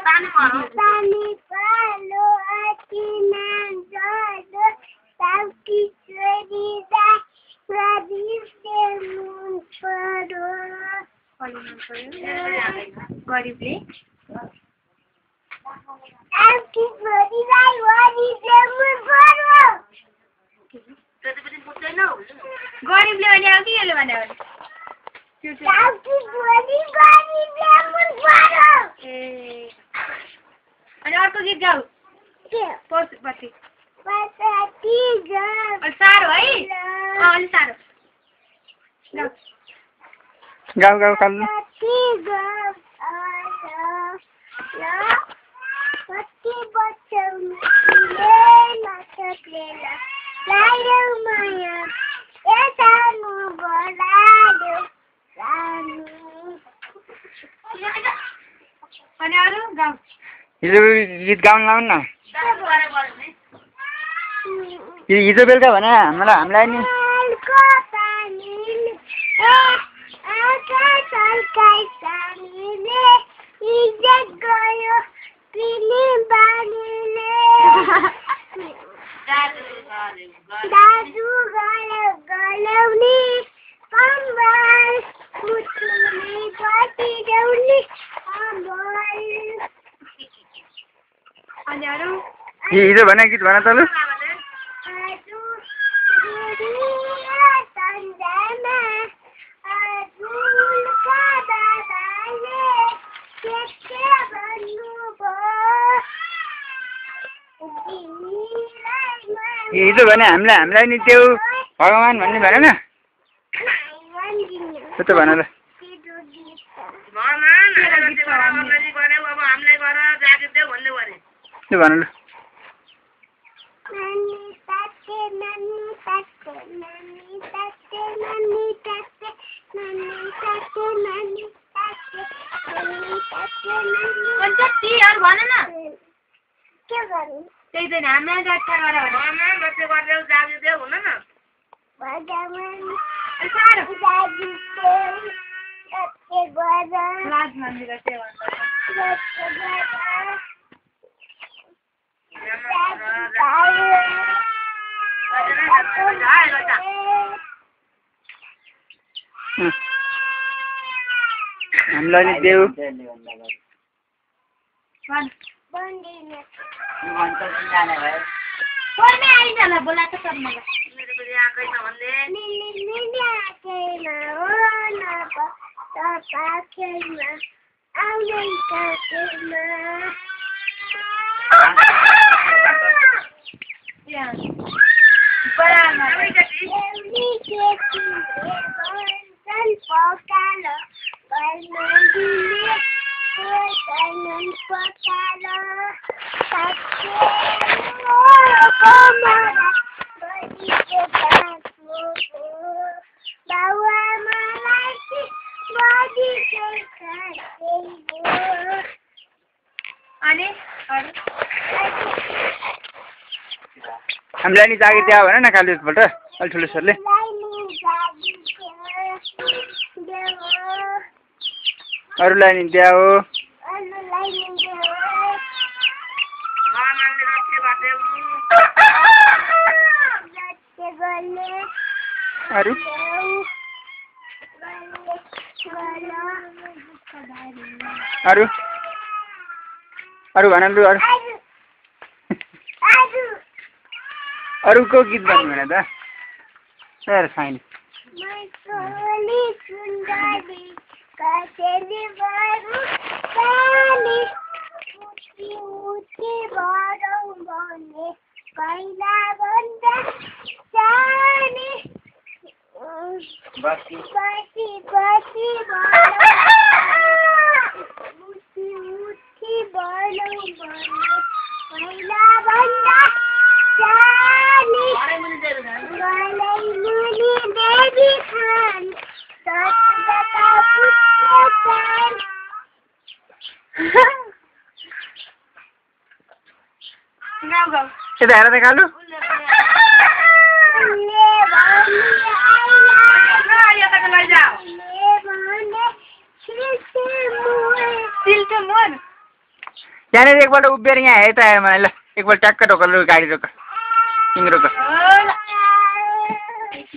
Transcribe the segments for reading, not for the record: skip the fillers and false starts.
पानी पालो आकिना जादो साउकी छोरी दा प्रदीप दे मुन परो गरिबले साउकी छोरी लाई वरी दे मुन परो गरिबले भने अब के यसले भने साउकी छोरी वरी दे मुन परो अनि अर्को गीत गाऊ के पछि पछाती गाऊ अलि साह्रो है अलि साह्रो गाऊ गाऊ काल्नु पछाती गाऊ ल कति बचाउनु नाटकले लायो माया ए सानो बलायो सानो अनि अरू गाऊ हिजो गीत गाउन लाउनु न हिजो बेलुका भने हामीलाई नि दाजु गलाउने कम्बल मुटुले बटिरौने कम्बल अनि अरू हिजो भने गीत भन त लु हिजो भने हामीलाई नि त्यो भगवान् भन्ने भन न त्यो त भन ल त्यो भन ल भन न के गर्नु त्यही त हामीलाई जात्रा गर हुन न लाज मन्दिर सेवा हामीलाई नि देऊ कोही आइज ल बोला त सर मलाई हामीलाई नि जागिर दियो भन न खालि एकपल्ट अलि ठुलो सरले अरूलाई नि दियो अरू अरू अरू भन लु अरूको गीत भन्नु भने त सर फाइन यता हेर त कालु त्यहाँनिर एकपल्ट उभिएर यहाँ हेर त आयो मलाई ल एकपल्ट ट्याक्क ढोक लु गाडी रोक तिमी रोक ल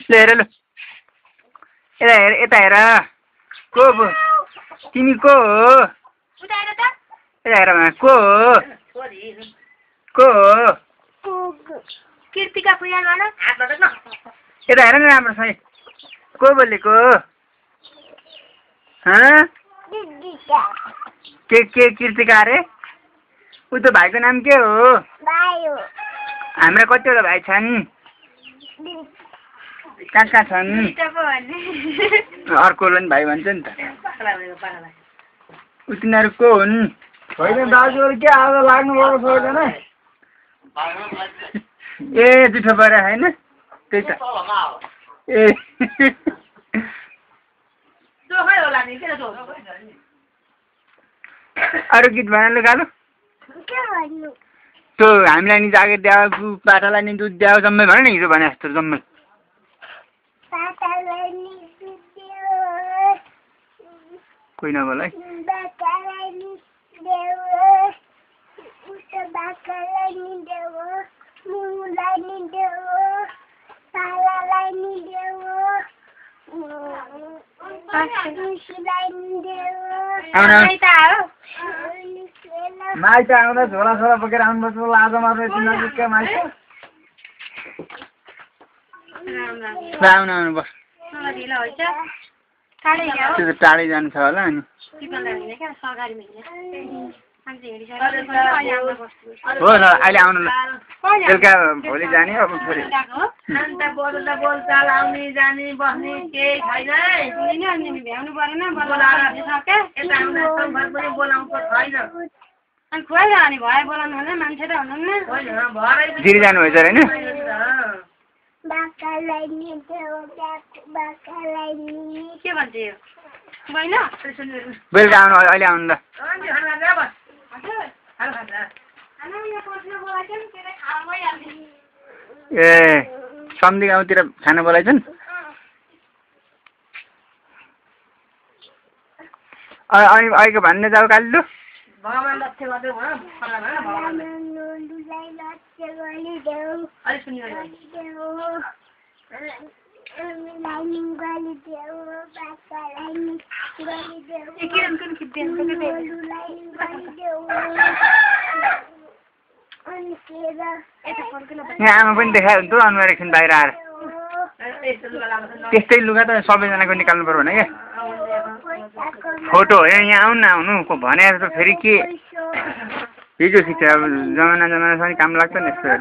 हेर लु यता हेर यता हेर को पो तिमी को हो यता हेर को हो को हो कृतिका पूजा गर्न यता हेर न राम्रोसँग को बोलेको के कृतिका अरे ऊ त भाइको नाम के हो हाम्रा कतिवटा भाइ छन् कहाँ छन् अर्कोलाई नि भाइ भन्छ नि त ऊ तिनीहरू को हुन् होइन दाजुहरू के आज लाग्नु पर्छ सबैजना ए जुठो परे होइन त्यही त ए अरू गीत भन लु गालु त्यो हामीलाई नि जागिर द्याऊ पाठालाई नि दुध द्याऊ जम्मै भन न हिजो भने जस्तो जम्मै कोही नबोल है माइत आउँदा झोला छोला बोकेर आउनुपर्छ आज मात्रै नजिकका माइत आउनु आउनु बस त्यो त टाढै जानु छ होला अनि हो ल अहिले आउनु ल बेलुका भोलि जाने अब फेरि जिरी जानुभएछ अरे होइन के भन्छ यो बेलुका आउनु अहिले आउनु ल ए सम्धी गाउँतिर खाना बोलाइछन् अनि अहिलेको भन्ने जाऊ काली लु यहाँ आमा पनि देखायो हुन्थ्यो अनुहार एकछिन बाहिर आएर त्यस्तै लुगा त सबैजनाको निकाल्नु पर्यो भने क्या फोटो हो यहाँ आउनु न आउनु भनेर त फेरि के हिजो खिच्छ अब जमाना छ नि काम लाग्छ नि यस्तो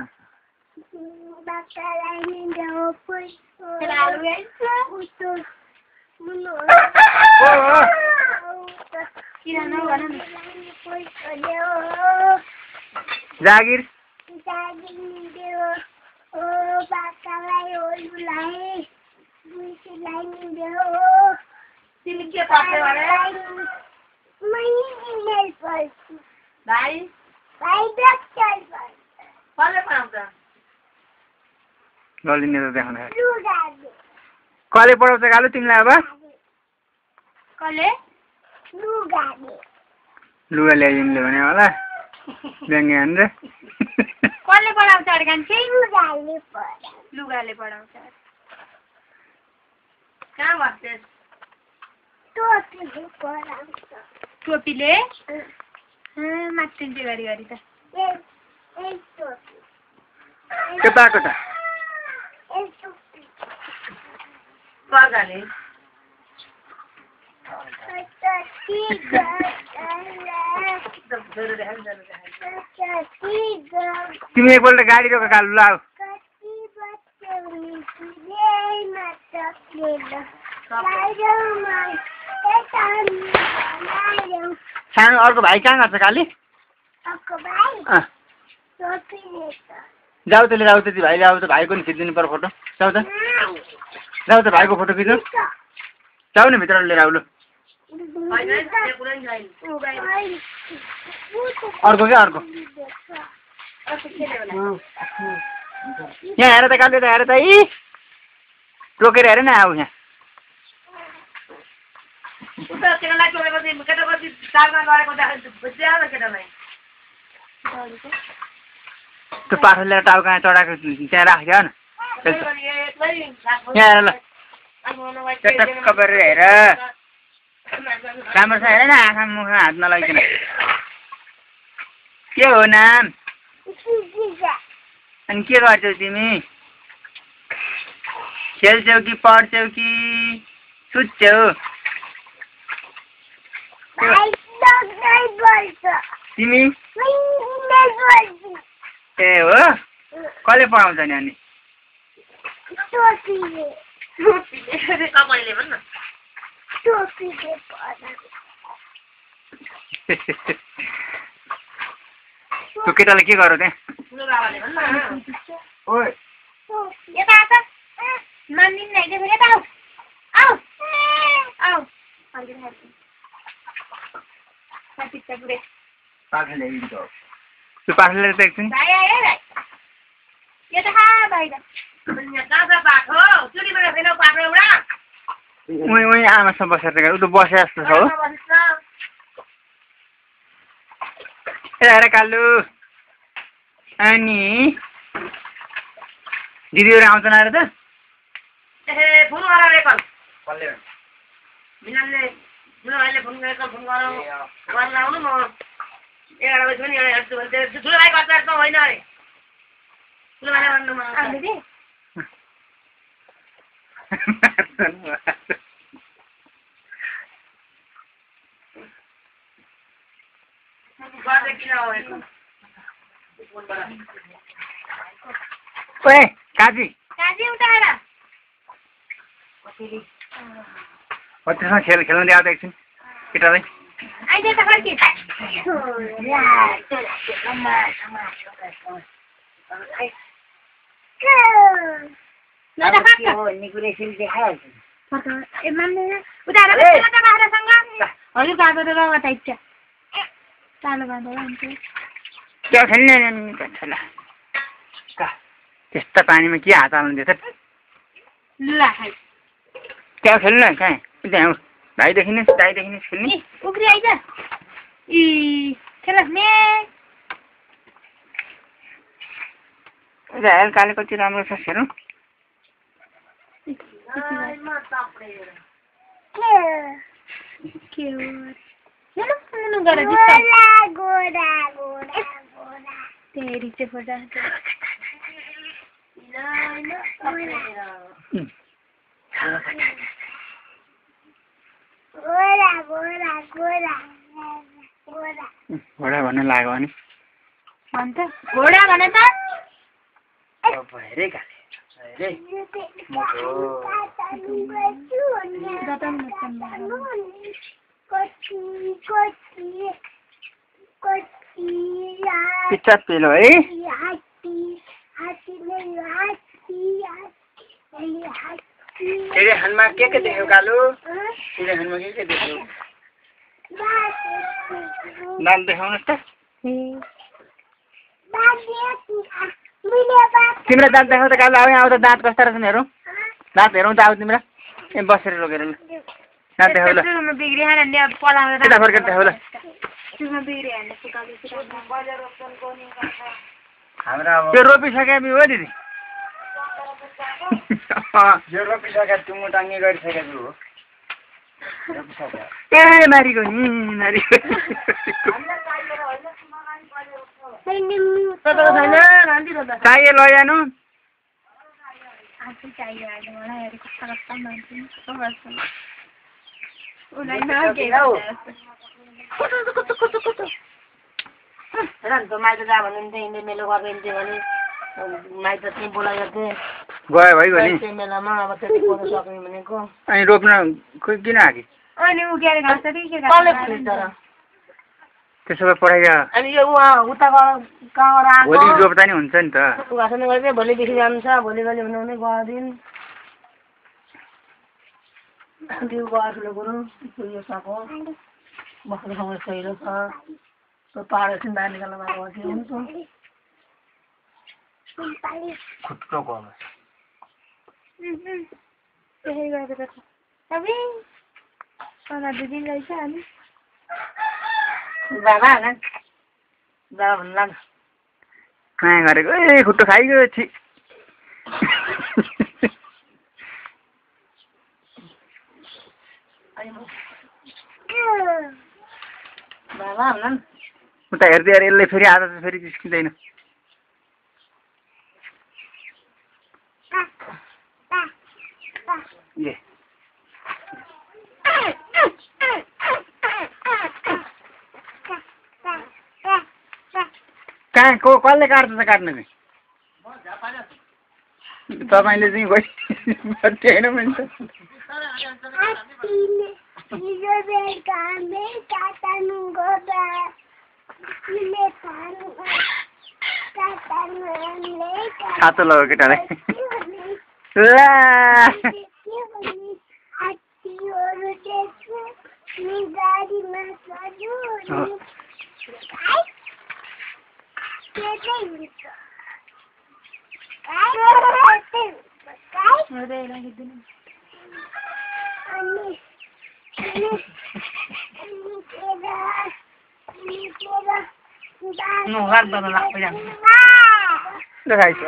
जागिर ललिने त देखाउन कसले पढाउँछ गालु तिमीलाई अब लुगा ल्याइदिनुले भने होला ब्याङ्गे हानेर कसले पढाउँछ अरे कान्छी लुगाले पढाउँछ कहाँ बस्छस् टोपीले माथिन्छ गरी गरी त कताको त पर्दाले तिमी एकपल्ट गाडी रोक कालु ल सानो अर्को भाइ कहाँ गर्छ काली जाऊ त लिएर आऊ त भाइ आऊ त भाइको नि खिचिदिनु पर्यो फोटो जाऊ त भाइको फोटो खिच्नु जाऊ न भित्र लिएर आऊ लु अर्को क्या अर्को यहाँ हेर त काली त हेर त यी रोकेर हेर न आऊ यहाँ त्यो पाठो लिएर टाउका चढाएको त्यहाँ राख्यो न यहाँ ल टक्क गरेर हेर राम्रो छ हेर न आँखा मुखमा हात नलाइकन के हो नाम अनि के गर्छौ तिमी खेल्छौ कि पढ्छौ कि सुत्छौ तिमी ए हो कसले पढाउँछ नि अनि त्यो केटाले के गरौ त्यहाँ त्यो पाठले त एकछिन उही आमासँग बसेर ऊ त बसे जस्तो छ हो ए हेर कालु अनि दिदीहरू आउँछन् अरे त फोन गरेको बिनाले भाइले फोन गरेको फोन गरौँ गर्न आउनु म 11 बजी पनि हेर्छु भने ठुलो भाइ गर्छ त होइन अरे ठुलो भाइले भन्नु म दिदी ओए काजी उठाएर त्यसमा खेल्नु दिएको त एकछिन केटालाई आइदे त फर्की क्या खेल्ने त्यस्ता पानीमा के हात हाल्नु दियो त क्या खेल्नु कहाँ त्यहाँ भाइदेखि नै खेल्ने उक्री आइज इ खेल्ने हेर काले कति राम्रो छ हेरौँ घोडा भन्न लाग्यो अनि घोडा भने त पिच्चा पेलो है हनमा के देख्यो कालु हनमा के देख्यो दाँत देखाउनुहोस् त तिम्रो दाँत देखाउ त कालु आऊ त दाँत कस्ता रहेछन् हेरौँ दाँत हेरौँ त आऊ तिम्रो ए बसेर लोगेर ल दाँत देखाउ ल यता फर्केर देखाउ ल त्यो रोपिसके हो दिदी यो रोपिसके टुङ्गो टाङ्गे गरिसकेको हो ए मारीको नि मारीको चाहियो लैजानु माइत जा भन्नुहुन्थ्यो हिँड्दै मेलो गरिदिन्थ्यो भने माइत चाहिँ बोलाएको थिएँ गयो भइगयो नि मेलामा अब त्यति बोल्नु सक्ने भनेको अनि रोप्न किन आँकी अनि उकेर घाँस त्यसो भए पठाइदियो अनि यो उता कहाँबाट आएको भोलि रोप्दा नि हुन्छ नि त घाँस गरेर भोलिदेखि जानु छ भोलि गयो भने गरदिन त्यो गएर ठुलो कुरो उयो सको बस्ने ठाउँ सहिलो छ त्यो पाहाड एकछिन बाहिर निकाल्न भएको थियो हुन्छ खुट्टो गयो त्यसै गरेको छ दिदी रहेछ अनि बाबा जा भन्ला माया गरेको ए खुट्टो खाइगयो छि बाबा भन्ला उता हेर्दै हेर यसले फेरि आज त फेरि जिस्किँदैन ए कहाँ को कसले काट्छ त काट्नु चाहिँ तपाईँले चाहिँ होइन भने त छातो लगाऊ केटालाई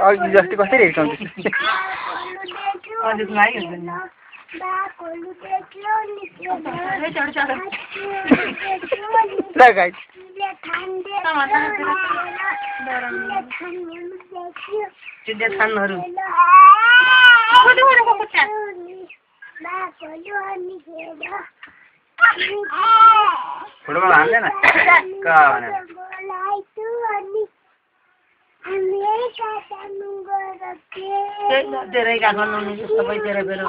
अघि जस्तो कसरी हिर्काउँछ फुटबल हाल्दैन धेरै काठमाडौँ सबै धेरै बेर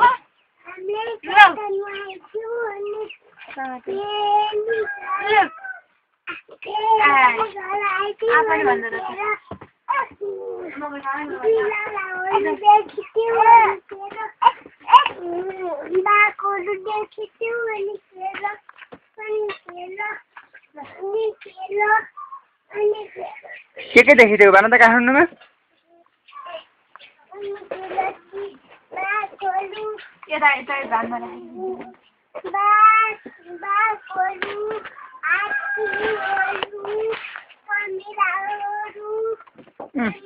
के देखिदियो भन त काठमाडौँमा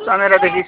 चमेरादेखि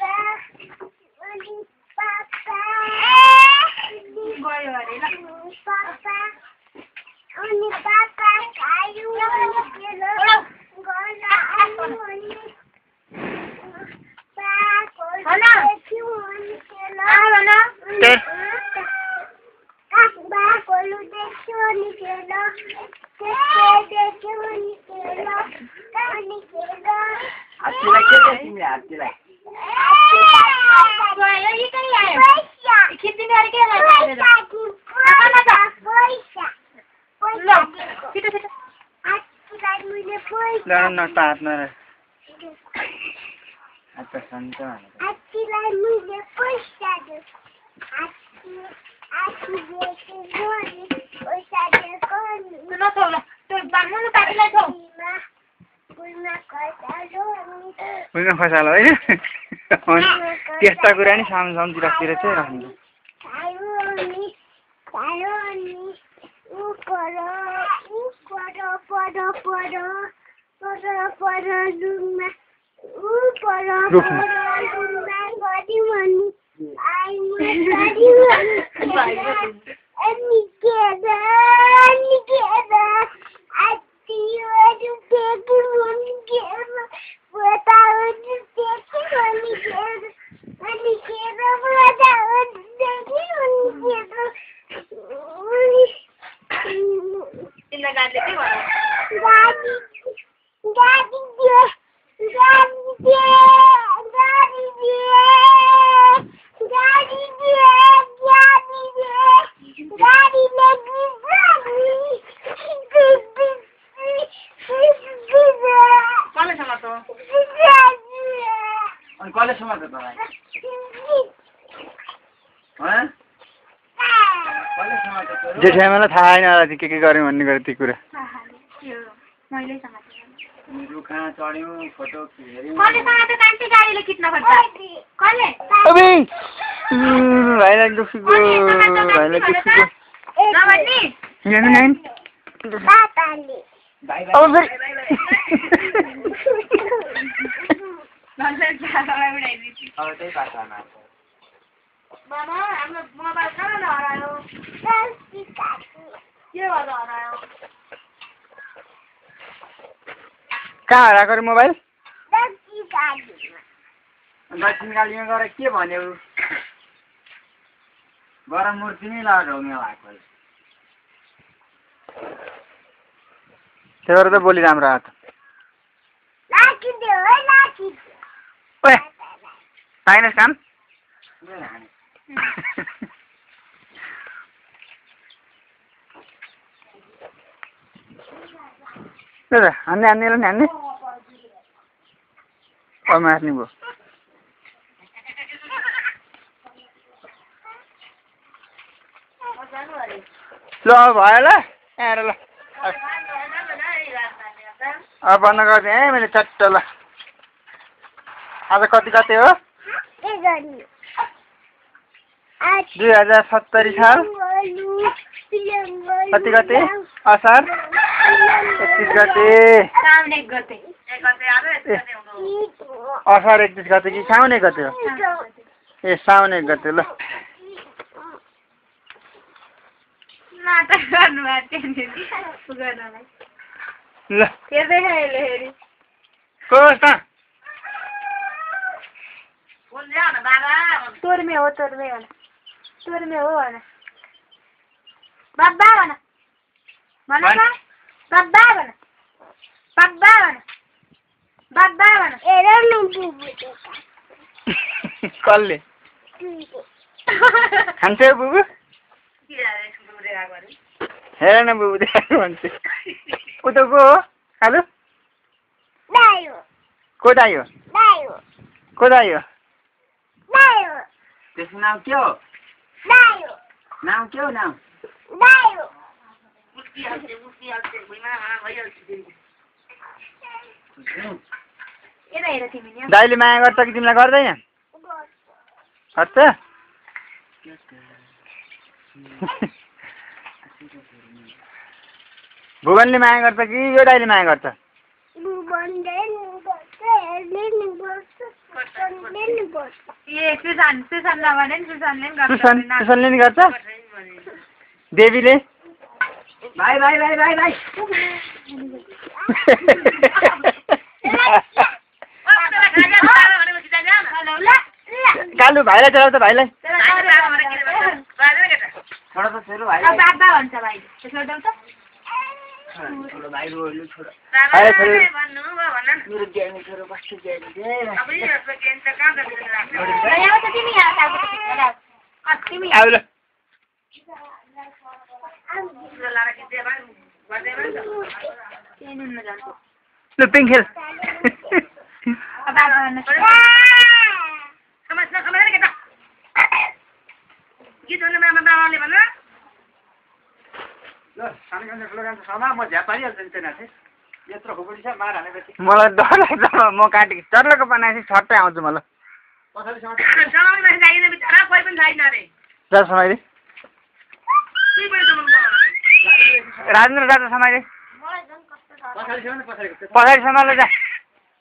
खसाल होइन त्यस्ता कुरा नि सामतिर चाहिँ राख्नु जेठाइमालाई थाहा छैन के गर्यौँ भन्ने गरे त्यो कुरा भाइलाई दुखीको अब फेरि अब त्यही बाटोमा मामा हाम्रो मोबाइल कहाँ हरायो के भएर हरायो कहाँ हराएको रे मोबाइल दक्षिण दक्षिण कालीमा गएर के भन्यो गरम मूर्ति नै लगाएर ढोग्ने भएको त्यो त बोली राम्रो आयो ओए पाइनस् काम हान्ने हान्ने ल हान्ने मार्ने भयो ल भयो ल आएर ल अब बन्द गरिदिएँ है मैले चट्ट ल आज कति गते हो 2070 साल कति गते असार 31 गते असार 31 गते कि साउन 1 गते हो ए साउन 1 गते ल ल कस त तोर में हो वाला बाबा बना कसले खान्छ बुबु हेर न बुबु देखाएको भन्छ उता को हो कालु को दाइ हो त्यसको नाम के हो नाम के हो नाम दाइले माया गर्छ कि तिमीलाई गर्दैन गर्छ भुवनले माया गर्छ कि यो दाइले माया गर्छ सुसनले नि गर्छ देवीले भाइ भाइ भाइ भाइ भाइ कालु भाइलाई चलाउ त भाइलाई छोडा त छोरो भाइ बाबा भन्छ भाइ छोड्दै त छोरो भाइ रोल्नु छोरो मेरो ज्ञानी छोरो बस्छु ज्ञानी आउ ल ल पिङ खेल मलाई डर लाग्छ म काटेँ चर्लको बनाएपछि छट्टै आउँछु मलाई समाइले राजेन्द्र दादा समाइले पछाडि समाले जा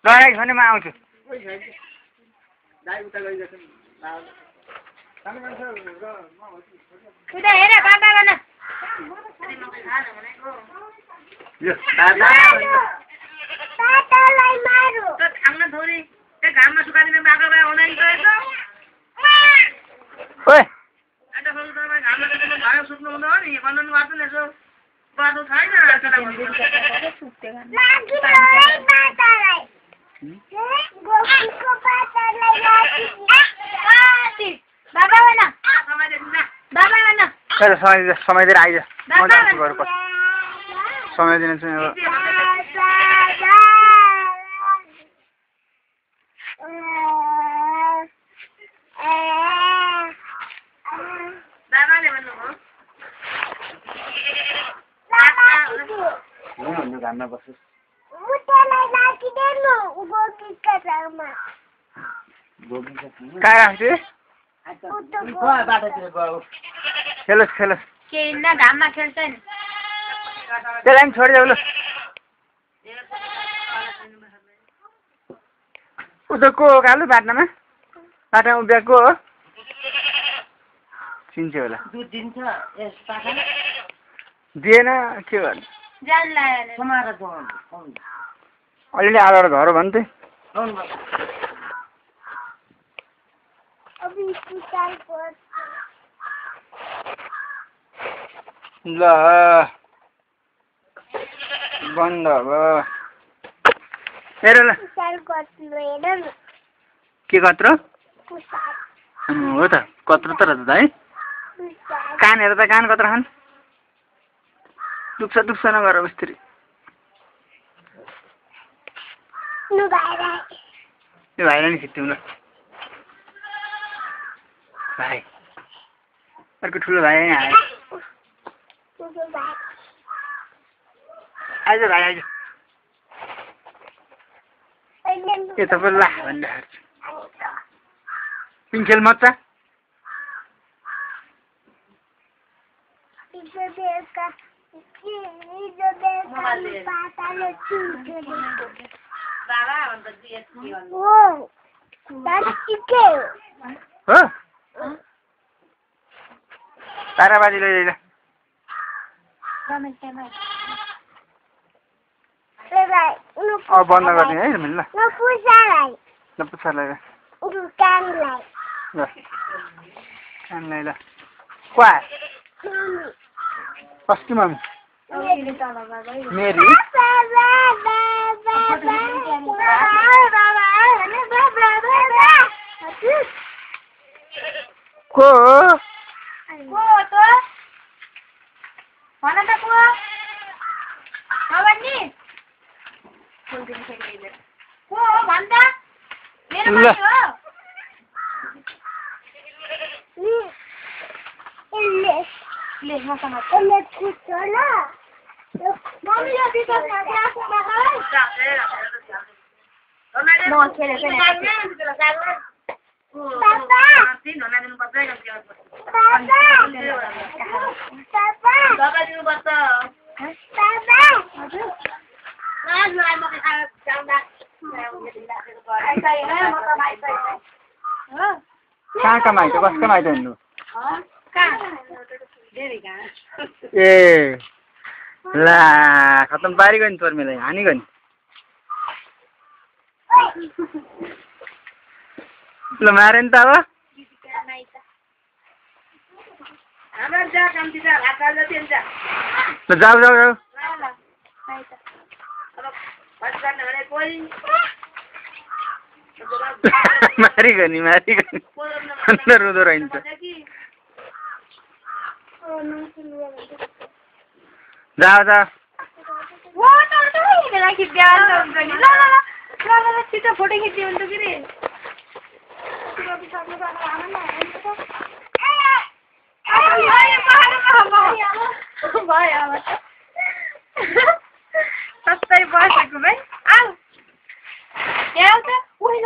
लडाइँ भने म आउँछु हेर बाबा भन घाममा सुकाइदिने बाख्रा भए हुँदैन घाममा सुत्नु हुँदैन नि बनाउनु पर्छ नि यसो बाटो छैन समाइदिएर आइज म जान्छु घर पछि समाइदिने चाहिँ घाममा बस्छु कहाँ राख्छु खेलोस् खेलोस् घाममा खेल्छ नि त्यसलाई पनि छोडिदेऊ ल उता को हो कालु बाटोमा आटामा बिहाको हो चिन्छ होला दुध दिन्छ यस पाखा दिएन के गर्नु जान लायो समाएर जाउँ अलिअलि आएर घर भन्थे ल बन्द अब हेर ल के कत्रो हो त कत्रो त रहेछ त है कान हेर त कान कत्रो खान दुख्छ नगर मिस्त्री यो भाइलाई नि खिच्यौँ ल भाइ अर्को ठुलो भाइ यहाँ आयो आइज भाइ आइज ए तपाईँ ला भन्दाखेरि पिङ्खेल मच्चा हो ताराबाजी लैजा बन्द गर्ने है ल पुच्छालाई कानलाई ल क्वा कसकी मम्मी मेरी को भन त को भन्छ मेरो मान्छे हो ले मसँग ले कुछ ल मम्मी यो दिदो साथमा म खेले पनि पापा तीन घण्टा दिनु पर्छ पापा दबाई दिनु पर्छ पापा हजुर म खाना जाउँदा कहाँका माइत कसका माइत हिँड्नु ए ला खतम पारिगयो नि चोर्मेलाई हानिगयो नि ल मारे नि त अब ल जाऊ मारिगयो नि अंदर रुँदो रहन्छ जाऊ छिटो फोटो खिच्यो भने त के भयो सस्तै बसेको भाइ आऊ यहाँ उही